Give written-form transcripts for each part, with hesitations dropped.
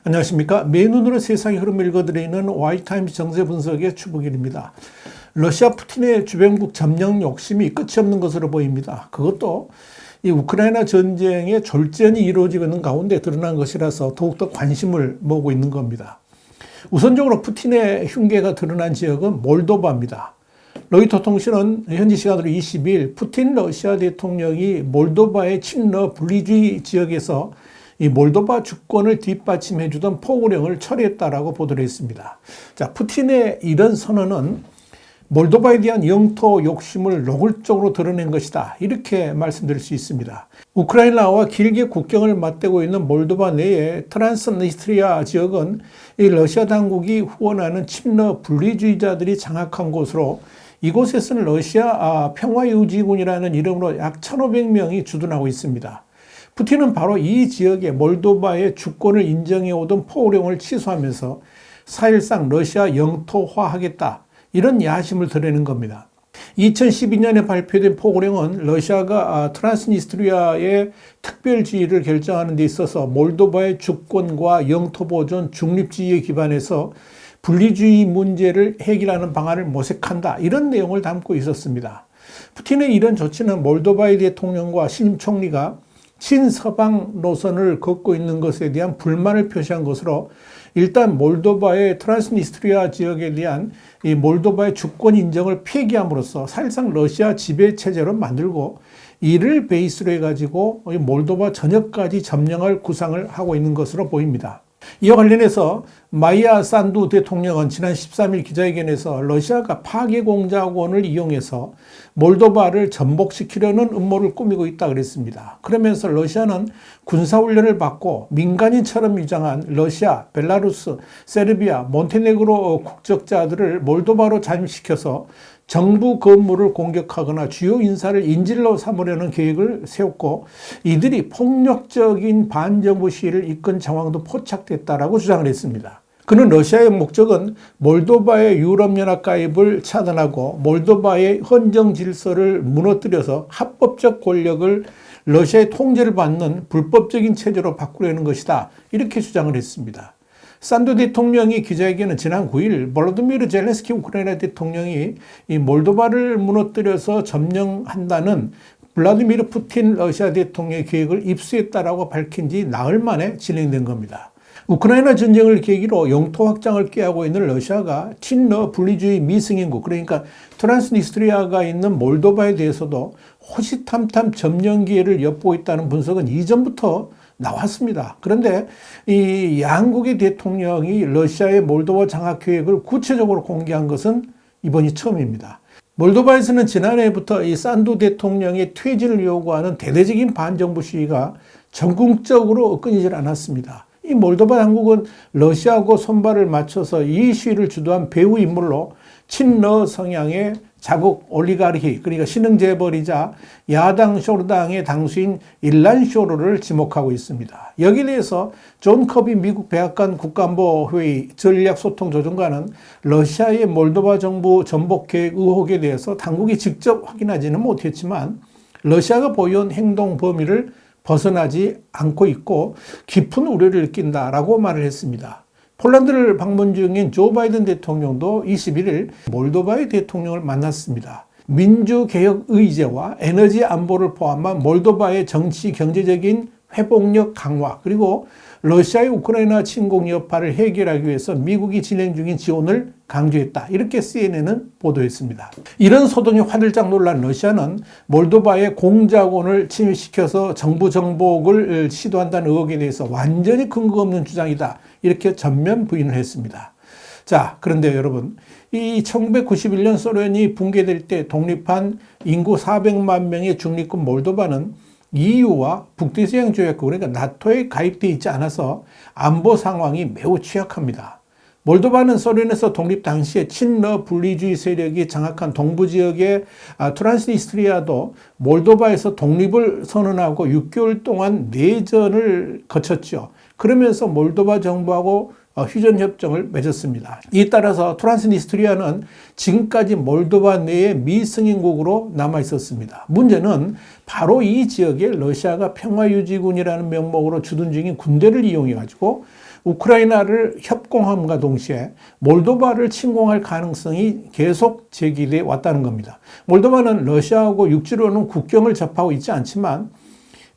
안녕하십니까. 맨눈으로 세상의 흐름을 읽어드리는 와이타임즈 정세 분석의 추복일입니다. 러시아 푸틴의 주변국 점령 욕심이 끝이 없는 것으로 보입니다. 그것도 이 우크라이나 전쟁의 졸전이 이루어지고 있는 가운데 드러난 것이라서 더욱더 관심을 모으고 있는 겁니다. 우선적으로 푸틴의 흉계가 드러난 지역은 몰도바입니다. 로이터 통신은 현지 시간으로 22일 푸틴 러시아 대통령이 몰도바의 친러 분리주의 지역에서 이 몰도바 주권을 뒷받침해주던 포고령을 철회했다라고 보도를 했습니다. 자, 푸틴의 이런 선언은 몰도바에 대한 영토 욕심을 노골적으로 드러낸 것이다. 이렇게 말씀드릴 수 있습니다. 우크라이나와 길게 국경을 맞대고 있는 몰도바 내의 트란스니스트리아 지역은 이 러시아 당국이 후원하는 친러 분리주의자들이 장악한 곳으로 이곳에서는 러시아 평화유지군이라는 이름으로 약 1,500명이 주둔하고 있습니다. 푸틴은 바로 이 지역에 몰도바의 주권을 인정해오던 포고령을 취소하면서 사실상 러시아 영토화하겠다. 이런 야심을 드러내는 겁니다. 2012년에 발표된 포고령은 러시아가 트란스니스트리아의 특별지위를 결정하는 데 있어서 몰도바의 주권과 영토 보존 중립주의에 기반해서 분리주의 문제를 해결하는 방안을 모색한다. 이런 내용을 담고 있었습니다. 푸틴의 이런 조치는 몰도바의 대통령과 신임 총리가 친서방 노선을 걷고 있는 것에 대한 불만을 표시한 것으로 일단 몰도바의 트란스니스트리아 지역에 대한 이 몰도바의 주권 인정을 폐기함으로써 사실상 러시아 지배 체제로 만들고 이를 베이스로 해가지고 몰도바 전역까지 점령할 구상을 하고 있는 것으로 보입니다. 이와 관련해서 마이야 산두 대통령은 지난 13일 기자회견에서 러시아가 파괴 공작원을 이용해서 몰도바를 전복시키려는 음모를 꾸미고 있다 그랬습니다. 그러면서 러시아는 군사훈련을 받고 민간인처럼 위장한 러시아, 벨라루스, 세르비아, 몬테네그로 국적자들을 몰도바로 잠입시켜서 정부 건물을 공격하거나 주요 인사를 인질로 삼으려는 계획을 세웠고 이들이 폭력적인 반정부 시위를 이끈 정황도 포착됐다라고 주장을 했습니다. 그는 러시아의 목적은 몰도바의 유럽연합 가입을 차단하고 몰도바의 헌정 질서를 무너뜨려서 합법적 권력을 러시아의 통제를 받는 불법적인 체제로 바꾸려는 것이다. 이렇게 주장을 했습니다. 산두 대통령이 기자회견은 지난 9일 볼로디미르 젤렌스키 우크라이나 대통령이 이 몰도바를 무너뜨려서 점령한다는 블라디미르 푸틴 러시아 대통령의 계획을 입수했다라고 밝힌 지 나흘 만에 진행된 겁니다. 우크라이나 전쟁을 계기로 영토 확장을 꾀하고 있는 러시아가 친러 분리주의 미승인국, 그러니까 트란스니스트리아가 있는 몰도바에 대해서도 호시탐탐 점령 기회를 엿보고 있다는 분석은 이전부터 나왔습니다. 그런데 이 양국의 대통령이 러시아의 몰도바 장악 계획을 구체적으로 공개한 것은 이번이 처음입니다. 몰도바에서는 지난해부터 이 산두 대통령의 퇴진을 요구하는 대대적인 반정부 시위가 전국적으로 끊이질 않았습니다. 이 몰도바 당국은 러시아하고 손발을 맞춰서 이 시위를 주도한 배후 인물로 친러 성향의 자국 올리가르히, 그러니까 신흥재벌이자 야당 쇼르당의 당수인 일란 쇼르를 지목하고 있습니다. 여기에 대해서 존 커비 미국 백악관 국가안보회의 전략소통조정관은 러시아의 몰도바 정부 전복계획 의혹에 대해서 당국이 직접 확인하지는 못했지만 러시아가 보여온 행동 범위를 벗어나지 않고 있고 깊은 우려를 느낀다라고 말을 했습니다. 폴란드를 방문 중인 조 바이든 대통령도 21일 몰도바의 대통령을 만났습니다. 민주개혁 의제와 에너지 안보를 포함한 몰도바의 정치 경제적인 회복력 강화 그리고 러시아의 우크라이나 침공 여파를 해결하기 위해서 미국이 진행 중인 지원을 강조했다. 이렇게 CNN은 보도했습니다. 이런 소동이 화들짝 놀란 러시아는 몰도바의 공작원을 침입시켜서 정부 정복을 시도한다는 의혹에 대해서 완전히 근거 없는 주장이다. 이렇게 전면 부인을 했습니다. 자, 그런데 여러분, 이 1991년 소련이 붕괴될 때 독립한 인구 400만 명의 중립국 몰도바는 EU와 북대서양조약국, 그러니까 나토에 가입되어 있지 않아서 안보 상황이 매우 취약합니다. 몰도바는 소련에서 독립 당시에 친러 분리주의 세력이 장악한 동부 지역의 트란스니스트리아도 몰도바에서 독립을 선언하고 6개월 동안 내전을 거쳤죠. 그러면서 몰도바 정부하고 휴전 협정을 맺었습니다. 이에 따라서 트란스니스트리아는 지금까지 몰도바 내의 미승인국으로 남아 있었습니다. 문제는 바로 이 지역에 러시아가 평화유지군이라는 명목으로 주둔 중인 군대를 이용해 가지고 우크라이나를 협공함과 동시에 몰도바를 침공할 가능성이 계속 제기돼 왔다는 겁니다. 몰도바는 러시아하고 육지로는 국경을 접하고 있지 않지만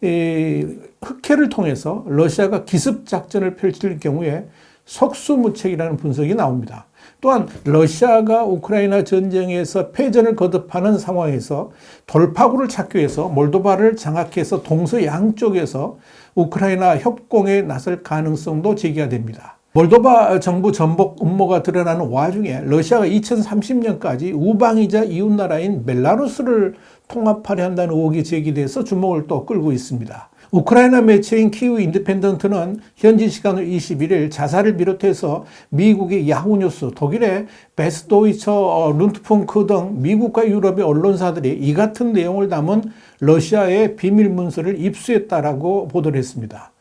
흑해를 통해서 러시아가 기습작전을 펼칠 경우에 속수무책이라는 분석이 나옵니다. 또한 러시아가 우크라이나 전쟁에서 패전을 거듭하는 상황에서 돌파구를 찾기 위해서 몰도바를 장악해서 동서 양쪽에서 우크라이나 협공에 나설 가능성도 제기가 됩니다. 몰도바 정부 전복 음모가 드러나는 와중에 러시아가 2030년까지 우방이자 이웃나라인 벨라루스를 통합하려 한다는 의혹이 제기돼서 주목을 또 끌고 있습니다. 우크라이나 매체인 키우 인디펜던트는 현지 시간으로 21일 자사를 비롯해서 미국의 야후뉴스, 독일의 베스도이처 룬트풍크 등 미국과 유럽의 언론사들이 이 같은 내용을 담은 러시아의 비밀 문서를 입수했다라고 보도를 했습니다.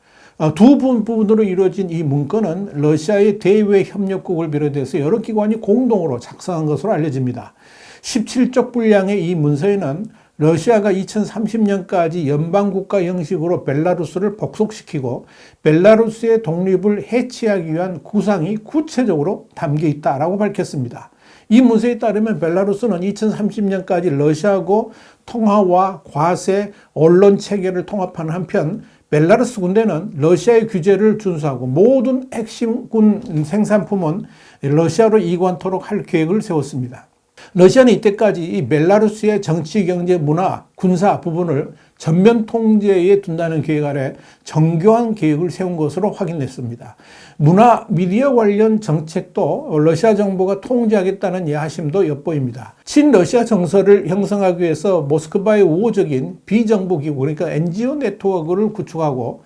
두 부분으로 이루어진 이 문건은 러시아의 대외 협력국을 비롯해서 여러 기관이 공동으로 작성한 것으로 알려집니다. 17쪽 분량의 이 문서에는 러시아가 2030년까지 연방국가 형식으로 벨라루스를 복속시키고 벨라루스의 독립을 해치하기 위한 구상이 구체적으로 담겨 있다라고 밝혔습니다. 이 문서에 따르면 벨라루스는 2030년까지 러시아하고 통화와 과세, 언론 체계를 통합하는 한편 벨라루스 군대는 러시아의 규제를 준수하고 모든 핵심 군 생산품은 러시아로 이관토록 할 계획을 세웠습니다. 러시아는 이때까지 이 벨라루스의 정치, 경제, 문화, 군사 부분을 전면 통제에 둔다는 계획 아래 정교한 계획을 세운 것으로 확인됐습니다. 문화, 미디어 관련 정책도 러시아 정부가 통제하겠다는 야심도 엿보입니다. 친러시아 정서를 형성하기 위해서 모스크바의 우호적인 비정부 기구, 그러니까 NGO 네트워크를 구축하고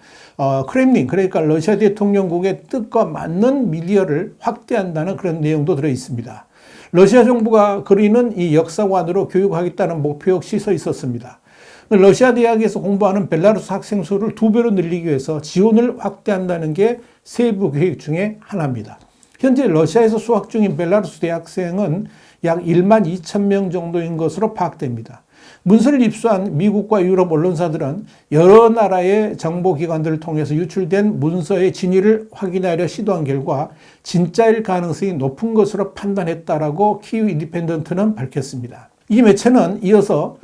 크렘린, 그러니까 러시아 대통령국의 뜻과 맞는 미디어를 확대한다는 그런 내용도 들어 있습니다. 러시아 정부가 그리는 이 역사관으로 교육하겠다는 목표 역시 서 있었습니다. 러시아 대학에서 공부하는 벨라루스 학생 수를 2배로 늘리기 위해서 지원을 확대한다는 게 세부 계획 중에 하나입니다. 현재 러시아에서 수학 중인 벨라루스 대학생은 약 1만 2천 명 정도인 것으로 파악됩니다. 문서를 입수한 미국과 유럽 언론사들은 여러 나라의 정보기관들을 통해서 유출된 문서의 진위를 확인하려 시도한 결과 진짜일 가능성이 높은 것으로 판단했다라고 키우 인디펜던트는 밝혔습니다. 이 매체는 이어서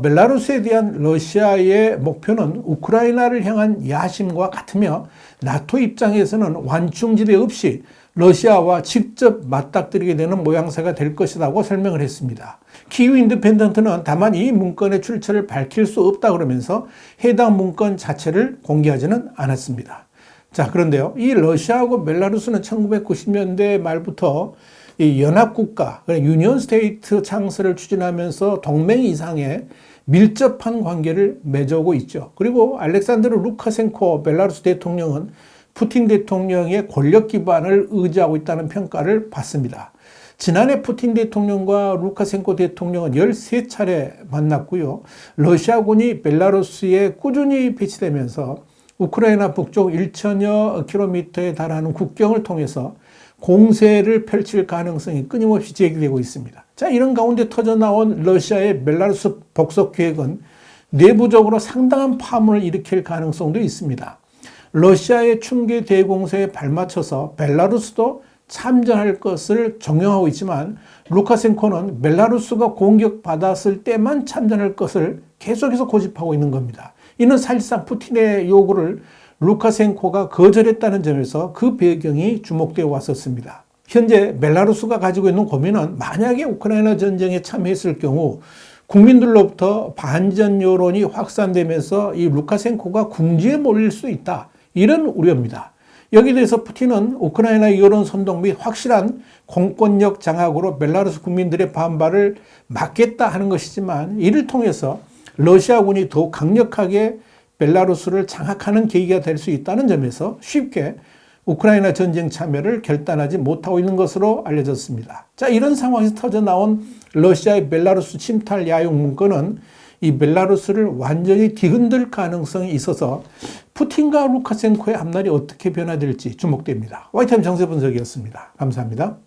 벨라루스에 대한 러시아의 목표는 우크라이나를 향한 야심과 같으며 나토 입장에서는 완충지대 없이 러시아와 직접 맞닥뜨리게 되는 모양새가 될 것이라고 설명을 했습니다. 키우 인디펜던트는 다만 이 문건의 출처를 밝힐 수 없다 그러면서 해당 문건 자체를 공개하지는 않았습니다. 자, 그런데요, 이 러시아하고 벨라루스는 1990년대 말부터 이 연합국가, 유니언 스테이트 창설을 추진하면서 동맹 이상의 밀접한 관계를 맺어오고 있죠. 그리고 알렉산드르 루카센코 벨라루스 대통령은 푸틴 대통령의 권력 기반을 의지하고 있다는 평가를 받습니다. 지난해 푸틴 대통령과 루카센코 대통령은 13차례 만났고요. 러시아군이 벨라루스에 꾸준히 배치되면서 우크라이나 북쪽 1천여 킬로미터에 달하는 국경을 통해서 공세를 펼칠 가능성이 끊임없이 제기되고 있습니다. 자, 이런 가운데 터져나온 러시아의 벨라루스 복속 계획은 내부적으로 상당한 파문을 일으킬 가능성도 있습니다. 러시아의 충계 대공세에 발맞춰서 벨라루스도 참전할 것을 정용하고 있지만 루카센코는 벨라루스가 공격받았을 때만 참전할 것을 계속해서 고집하고 있는 겁니다. 이는 사실상 푸틴의 요구를 루카센코가 거절했다는 점에서 그 배경이 주목되어 왔었습니다. 현재 벨라루스가 가지고 있는 고민은 만약에 우크라이나 전쟁에 참여했을 경우 국민들로부터 반전 여론이 확산되면서 이 루카센코가 궁지에 몰릴 수 있다. 이런 우려입니다. 여기에 대해서 푸틴은 우크라이나 여론 선동 및 확실한 공권력 장악으로 벨라루스 국민들의 반발을 막겠다 하는 것이지만 이를 통해서 러시아군이 더욱 강력하게 벨라루스를 장악하는 계기가 될 수 있다는 점에서 쉽게 우크라이나 전쟁 참여를 결단하지 못하고 있는 것으로 알려졌습니다. 자, 이런 상황에서 터져나온 러시아의 벨라루스 침탈 야용 문건은 이 벨라루스를 완전히 뒤흔들 가능성이 있어서 푸틴과 루카셴코의 앞날이 어떻게 변화될지 주목됩니다. 와이타임 정세 분석이었습니다. 감사합니다.